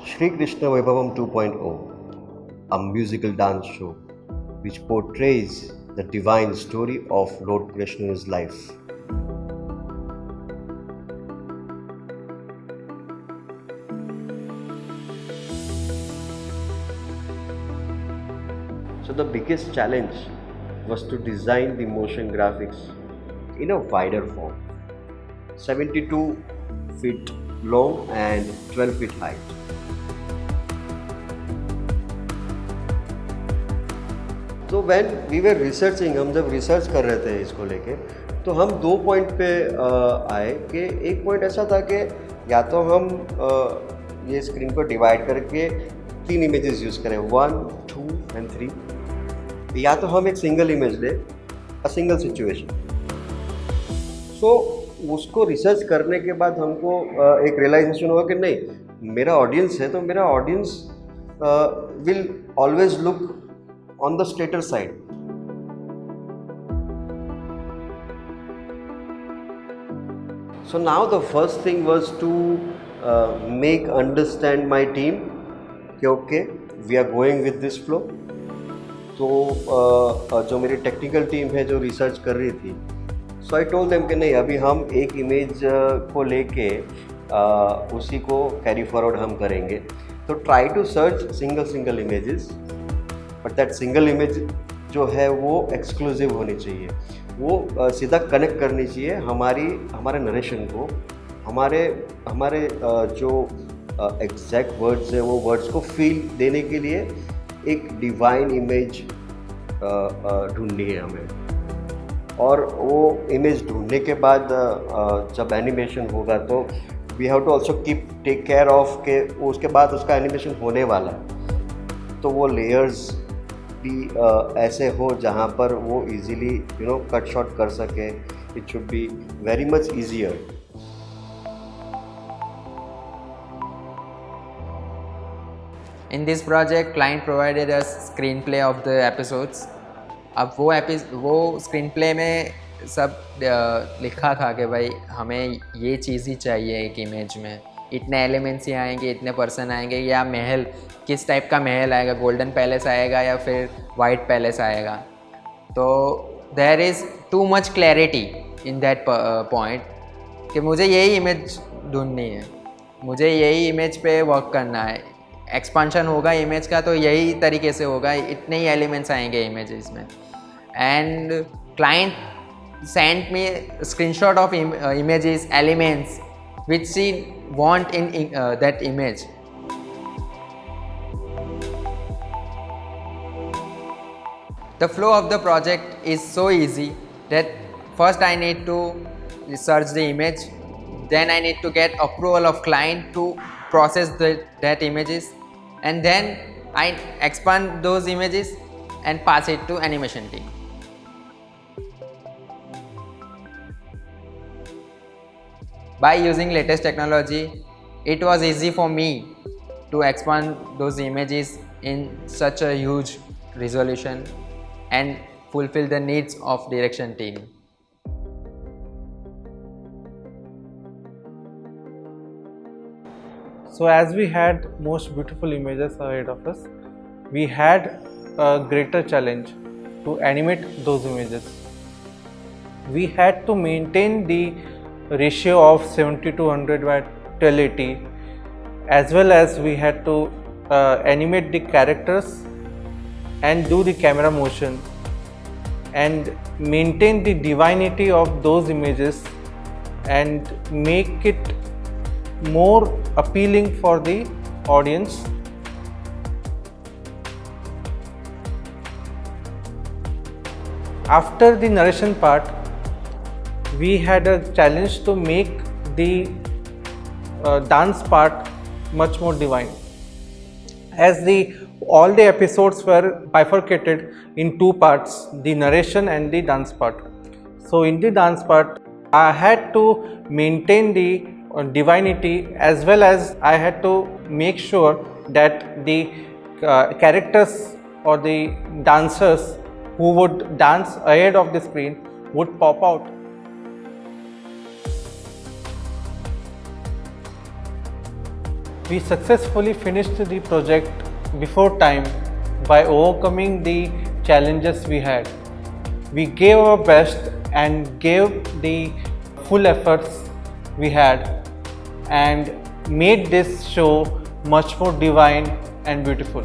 Shri Krishna Vaibhavam 2.0, a musical dance show which portrays the divine story of Lord Krishna's life. So the biggest challenge was to design the motion graphics in a wider form, 72 feet long and 12 feet high. तो when we were researching, हम जब research कर रहे थे इसको लेके, तो हम दो पॉइंट पे आए कि एक पॉइंट ऐसा था कि या तो हम ये स्क्रीन को डिवाइड करके 3 इमेजेस यूज़ करें, 1, 2 एंड 3, या तो हम एक सिंगल इमेज लें, अ सिंगल सिचुएशन। सो उसको रिसर्च करने के बाद हमको एक रियलाइजेशन हुआ कि नहीं, मेरा ऑडियंस है तो मेरा audience will always look on the stator side. So now the first thing was to make understand my team कि okay, we are going with this flow. तो जो मेरी टेक्निकल टीम है जो रिसर्च कर रही थी, सो आई टोल्ड देम कि नहीं, अभी हम एक इमेज को लेके उसी को कैरी फॉरवर्ड हम करेंगे। तो try to search single images, but that single image जो है वो एक्सक्लूसिव होनी चाहिए, वो सीधा कनेक्ट करनी चाहिए हमारे नरेशन को, हमारे जो एग्जैक्ट वर्ड्स है वो वर्ड्स को फील देने के लिए एक डिवाइन इमेज ढूंढनी है हमें। और वो इमेज ढूंढने के बाद जब एनिमेशन होगा तो we have to also take care of के उसके बाद उसका एनिमेशन होने वाला है, तो वो लेयर्स भी ऐसे हो जहाँ पर वो इजीली कट शॉट कर सके। It should be very much easier. In this project, client provided us screenplay of the episodes. अब वो स्क्रीनप्ले में सब लिखा था कि भाई हमें ये चीज़ ही चाहिए एक इमेज में, इतने एलिमेंट्स ही आएंगे, इतने पर्सन आएंगे, या महल किस टाइप का महल आएगा, गोल्डन पैलेस आएगा या फिर वाइट पैलेस आएगा। तो there is too much clarity in that point कि मुझे यही इमेज ढूंढनी है, मुझे यही इमेज पे वर्क करना है। एक्सपांशन होगा इमेज का तो यही तरीके से होगा, इतने ही एलिमेंट्स आएंगे इमेजेस में। And client send me screenshot of images, elements which she want in that image. The flow of the project is so easy that first I need to research the image, then I need to get approval of client to process that images, and then I expand those images and pass it to animation team. By using latest technology, it was easy for me to expand those images in such a huge resolution and fulfill the needs of direction team. So as we had most beautiful images ahead of us, we had a greater challenge to animate those images. We had to maintain the ratio of 70 to 100 by 1280, as well as we had to animate the characters and do the camera motion and maintain the divinity of those images and make it more appealing for the audience. After the narration part, we had a challenge to make the dance part much more divine, as all the episodes were bifurcated in two parts, the narration and the dance part. So in the dance part, I had to maintain the divinity, as well as I had to make sure that the characters or the dancers who would dance ahead of the screen would pop out. we successfully finished the project before time by overcoming the challenges we had. We gave our best and gave the full efforts we had and made this show much more divine and beautiful.